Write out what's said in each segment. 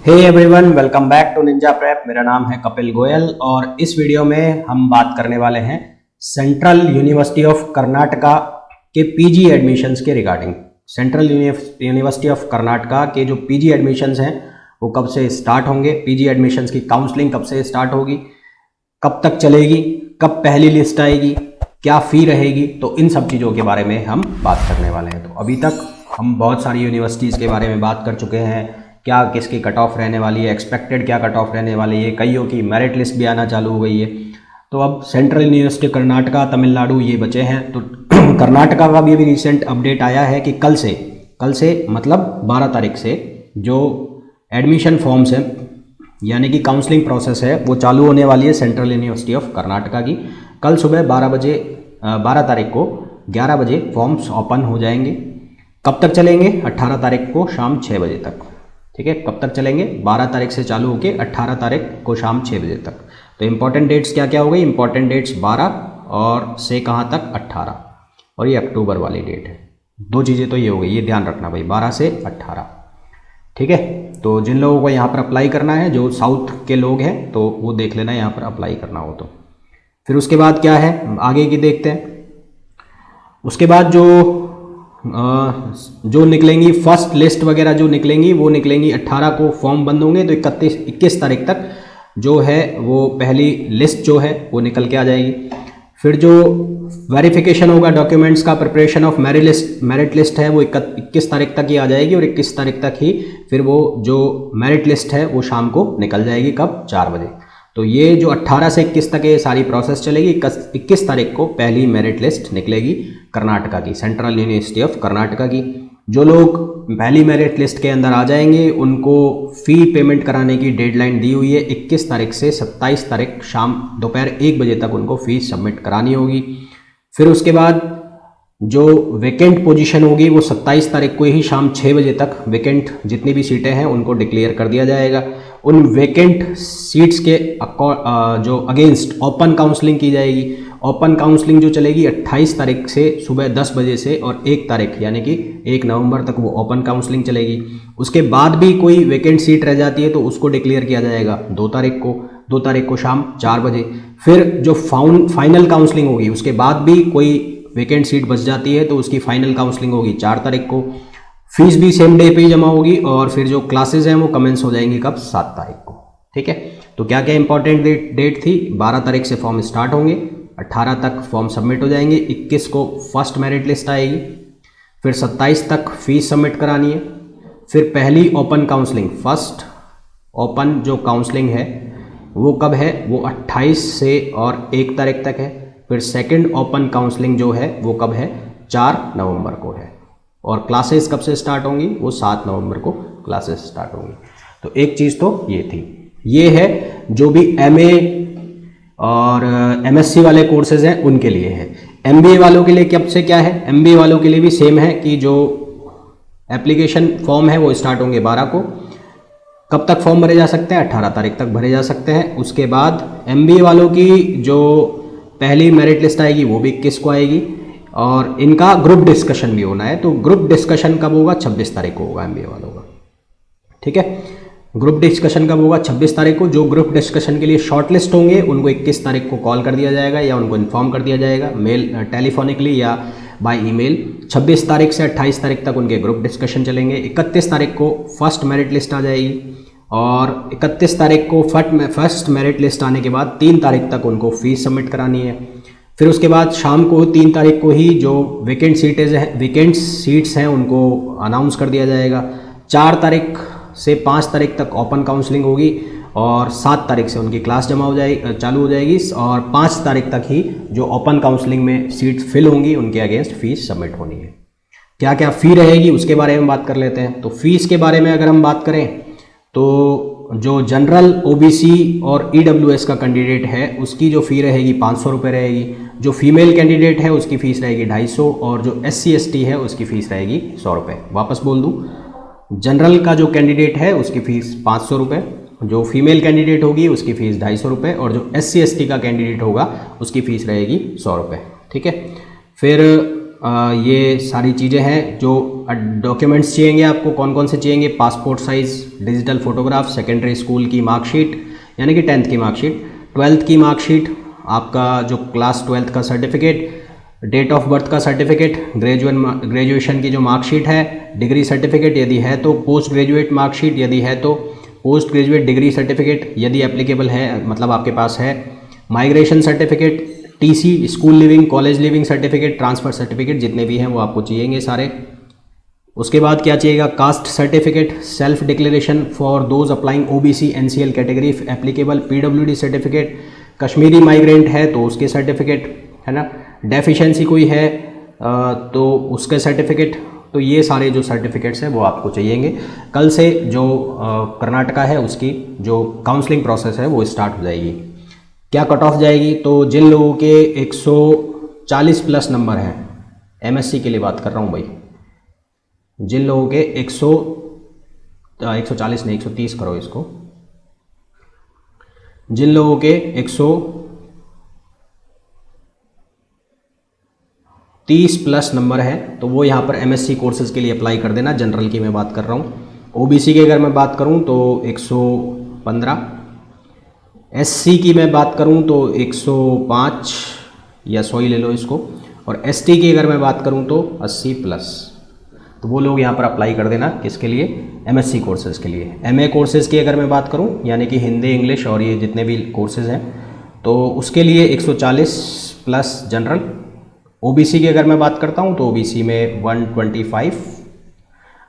Hey everyone, welcome back to Ninja Prep. मेरा नाम है कपिल गोयल और इस वीडियो में हम बात करने वाले हैं सेंट्रल यूनिवर्सिटी ऑफ कर्नाटका के पीजी एडमिशन्स के regarding. Central university of Karnataka के जो पीजी एडमिशन्स हैं वो कब से स्टार्ट होंगे, पीजी एडमिशन्स की काउंसलिंग कब से स्टार्ट होगी, कब तक चलेगी, कब पहली लिस्ट आएगी, क्या फ़ी रहेगी, तो इन सब चीज़ों के बारे में हम बात करने वाले हैं। तो अभी तक हम बहुत सारी यूनिवर्सिटीज़ के बारे में बात कर चुके हैं, क्या किसकी कट ऑफ रहने वाली है, एक्सपेक्टेड क्या कट ऑफ रहने वाली है, कईयों की मेरिट लिस्ट भी आना चालू हो गई है। तो अब सेंट्रल यूनिवर्सिटी कर्नाटका, तमिलनाडु ये बचे हैं। तो कर्नाटका का भी रिसेंट अपडेट आया है कि कल से मतलब 12 तारीख से जो एडमिशन फॉर्म्स हैं यानी कि काउंसलिंग प्रोसेस है वो चालू होने वाली है सेंट्रल यूनिवर्सिटी ऑफ कर्नाटका की। कल सुबह 12 तारीख को 11 बजे फॉर्म्स ओपन हो जाएंगे। कब तक चलेंगे? 18 तारीख को शाम 6 बजे तक। ठीक है, कब तक चलेंगे? 12 तारीख से चालू होकर 18 तारीख को शाम 6 बजे तक। तो इंपॉर्टेंट डेट्स क्या क्या हो गई? इंपॉर्टेंट डेट्स 12 और से कहाँ तक? 18, और ये अक्टूबर वाली डेट है। दो चीज़ें तो ये हो गई, ये ध्यान रखना भाई, 12 से 18। ठीक है, तो जिन लोगों को यहाँ पर अप्लाई करना है, जो साउथ के लोग हैं, तो वो देख लेना यहाँ पर अप्लाई करना हो तो। फिर उसके बाद क्या है आगे की देखते हैं। उसके बाद जो निकलेंगी फर्स्ट लिस्ट वगैरह जो निकलेंगी वो निकलेंगी 18 को फॉर्म बंद होंगे, तो 21 तारीख तक जो है वो पहली लिस्ट जो है वो निकल के आ जाएगी। फिर जो वेरिफिकेशन होगा डॉक्यूमेंट्स का, प्रिपरेशन ऑफ मेरिट लिस्ट है वो 21 तारीख तक ही आ जाएगी, और 21 तारीख तक ही फिर वो जो मेरिट लिस्ट है वो शाम को निकल जाएगी। कब? 4 बजे। तो ये जो 18 से 21 तक ये सारी प्रोसेस चलेगी। 21 तारीख को पहली मेरिट लिस्ट निकलेगी कर्नाटका की, सेंट्रल यूनिवर्सिटी ऑफ कर्नाटका की। जो लोग पहली मेरिट लिस्ट के अंदर आ जाएंगे उनको फ़ी पेमेंट कराने की डेडलाइन दी हुई है 21 तारीख से 27 तारीख शाम दोपहर 1 बजे तक उनको फ़ीस सबमिट करानी होगी। फिर उसके बाद जो वैकेंट पोजीशन होगी वो 27 तारीख को ही शाम 6 बजे तक वैकेंट जितनी भी सीटें हैं उनको डिक्लेयर कर दिया जाएगा। उन वैकेंट सीट्स के जो अगेंस्ट ओपन काउंसलिंग की जाएगी। ओपन काउंसलिंग जो चलेगी 28 तारीख से सुबह 10 बजे से, और 1 तारीख यानी कि 1 नवंबर तक वो ओपन काउंसलिंग चलेगी। उसके बाद भी कोई वैकेंट सीट रह जाती है तो उसको डिक्लेयर किया जाएगा 2 तारीख को शाम 4 बजे। फिर जो फाइनल काउंसलिंग होगी उसके बाद भी कोई वैकेंट सीट बच जाती है तो उसकी फाइनल काउंसलिंग होगी 4 तारीख को। फीस भी सेम डे पे ही जमा होगी, और फिर जो क्लासेज हैं वो कमेंस हो जाएंगी कब? 7 तारीख को। ठीक है, तो क्या क्या इंपॉर्टेंट डेट थी? 12 तारीख से फॉर्म स्टार्ट होंगे, 18 तक फॉर्म सबमिट हो जाएंगे, 21 को फर्स्ट मेरिट लिस्ट आएगी, फिर 27 तक फीस सबमिट करानी है। फिर पहली ओपन काउंसलिंग, फर्स्ट ओपन जो काउंसलिंग है वो कब है? वो 28 से और 1 तारीख तक है। फिर सेकंड ओपन काउंसलिंग जो है वो कब है? 4 नवंबर को है। और क्लासेस कब से स्टार्ट होंगी? वो 7 नवंबर को क्लासेस स्टार्ट होंगी। तो एक चीज़ तो ये थी। ये है जो भी MA और MSc वाले कोर्सेज हैं उनके लिए है। MBA वालों के लिए कब से क्या है? MBA वालों के लिए भी सेम है कि जो एप्लीकेशन फॉर्म है वो स्टार्ट होंगे 12 को। कब तक फॉर्म भरे जा सकते हैं? 18 तारीख तक भरे जा सकते हैं। उसके बाद MBA वालों की जो पहली मेरिट लिस्ट आएगी वो भी 21 को आएगी, और इनका ग्रुप डिस्कशन भी होना है। तो ग्रुप डिस्कशन कब होगा? 26 तारीख को होगा MBA वालों का। ठीक है, ग्रुप डिस्कशन कब होगा? 26 तारीख को। जो ग्रुप डिस्कशन के लिए शॉर्ट लिस्ट होंगे उनको 21 तारीख को कॉल कर दिया जाएगा या उनको इन्फॉर्म कर दिया जाएगा मेल, टेलीफोनिकली या बाय ईमेल। 26 तारीख से 28 तारीख तक उनके ग्रुप डिस्कशन चलेंगे। 31 तारीख को फर्स्ट मेरिट लिस्ट आ जाएगी, और 31 तारीख को फर्स्ट मेरिट लिस्ट आने के बाद 3 तारीख तक उनको फीस सबमिट करानी है। फिर उसके बाद शाम को 3 तारीख को ही जो वैकेंट सीट्स हैं उनको अनाउंस कर दिया जाएगा। 4 तारीख से 5 तारीख तक ओपन काउंसलिंग होगी, और 7 तारीख से उनकी क्लास चालू हो जाएगी, और 5 तारीख तक ही जो ओपन काउंसलिंग में सीट फिल होंगी उनके अगेंस्ट फीस सबमिट होनी है। क्या क्या फ़ी रहेगी उसके बारे में बात कर लेते हैं। तो फीस के बारे में अगर हम बात करें तो जो जनरल OBC और EWS का कैंडिडेट है उसकी जो फ़ी रहेगी 500 रुपये रहेगी। जो फीमेल कैंडिडेट है उसकी फ़ीस रहेगी 250, और जो SC ST है उसकी फ़ीस रहेगी 100 रुपये। वापस बोल दूँ, जनरल का जो कैंडिडेट है उसकी फ़ीस 500 रुपये, जो फीमेल कैंडिडेट होगी उसकी फ़ीस 250 रुपये, और जो SC ST का कैंडिडेट होगा उसकी फ़ीस रहेगी 100 रुपये। ठीक है, फिर ये सारी चीज़ें हैं। जो डॉक्यूमेंट्स चाहिए आपको, कौन कौन से चाहिए? Passport size digital photograph, secondary school की मार्कशीट यानी कि 10th की मार्कशीट, 12th की मार्कशीट, आपका जो क्लास 12th का सर्टिफिकेट, डेट ऑफ बर्थ का सर्टिफिकेट, ग्रेजुएशन की जो मार्कशीट है, डिग्री सर्टिफिकेट यदि है तो, पोस्ट ग्रेजुएट मार्कशीट यदि है तो, पोस्ट ग्रेजुएट डिग्री सर्टिफिकेट यदि एप्लीकेबल है, मतलब आपके पास है, migration certificate, TC, school living, college leaving certificate, transfer certificate, जितने भी हैं वो आपको चाहिएंगे सारे। उसके बाद क्या चाहिएगा? Caste certificate, self declaration for those applying OBC NCL category if applicable, PWD certificate, Kashmiri migrant है तो उसके सर्टिफिकेट, है ना, डेफिशिएंसी कोई है तो उसके सर्टिफिकेट। तो ये सारे जो सर्टिफिकेट्स हैं वो आपको चाहिएंगे। कल से जो कर्नाटका है उसकी जो काउंसलिंग प्रोसेस है वो स्टार्ट हो जाएगी। क्या कट ऑफ जाएगी? तो जिन लोगों के 140 प्लस नंबर हैं, एमएससी के लिए बात कर रहा हूँ भाई, जिन लोगों के 140 नहीं 130 करो इसको, जिन लोगों के 130 प्लस नंबर है तो वो यहाँ पर एमएससी कोर्सेज के लिए अप्लाई कर देना। जनरल की मैं बात कर रहा हूँ। ओबीसी की अगर मैं बात करूँ तो 115, एससी की मैं बात करूँ तो 105 या 100 ही ले लो इसको, और एसटी की अगर मैं बात करूँ तो 80 प्लस। तो वो लोग यहाँ पर अप्लाई कर देना किसके लिए? एमएससी कोर्सेज़ के लिए। एमए कोर्सेज़ की अगर मैं बात करूँ यानी कि हिंदी, इंग्लिश और ये जितने भी कोर्सेज़ हैं तो उसके लिए 140 प्लस जनरल। ओबीसी की अगर मैं बात करता हूँ तो ओबीसी में 125,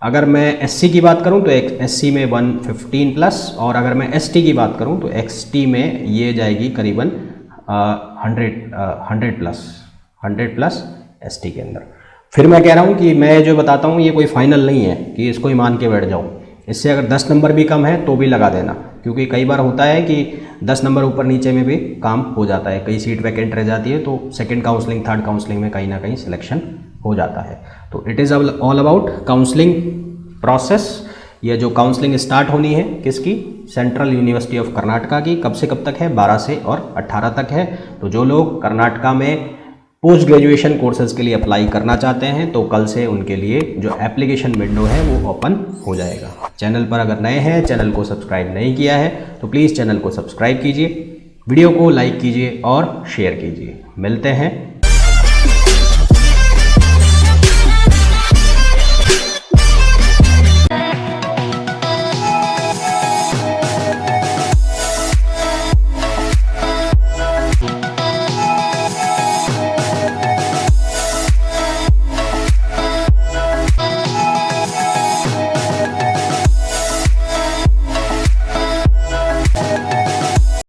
अगर मैं एससी की बात करूँ तो एससी में 115 प्लस, और अगर मैं एसटी की बात करूँ तो एक्सटी में ये जाएगी करीबन 100 प्लस एसटी के अंदर। फिर मैं कह रहा हूँ कि मैं जो बताता हूँ ये कोई फाइनल नहीं है कि इसको ही मान के बैठ जाओ। इससे अगर 10 नंबर भी कम है तो भी लगा देना, क्योंकि कई बार होता है कि 10 नंबर ऊपर नीचे में भी काम हो जाता है, कई सीट वैकेंट रह जाती है तो सेकंड काउंसलिंग, थर्ड काउंसलिंग में कहीं ना कहीं सिलेक्शन हो जाता है। तो it is all about counselling process. ये जो काउंसलिंग स्टार्ट होनी है किसकी? सेंट्रल यूनिवर्सिटी ऑफ कर्नाटका की। कब से कब तक है? 12 से और 18 तक है। तो जो लोग कर्नाटका में पोस्ट ग्रेजुएशन कोर्सेज के लिए अप्लाई करना चाहते हैं तो कल से उनके लिए जो एप्लीकेशन विंडो है वो ओपन हो जाएगा। चैनल पर अगर नए हैं, चैनल को सब्सक्राइब नहीं किया है तो प्लीज़ चैनल को सब्सक्राइब कीजिए, वीडियो को लाइक कीजिए और शेयर कीजिए। मिलते हैं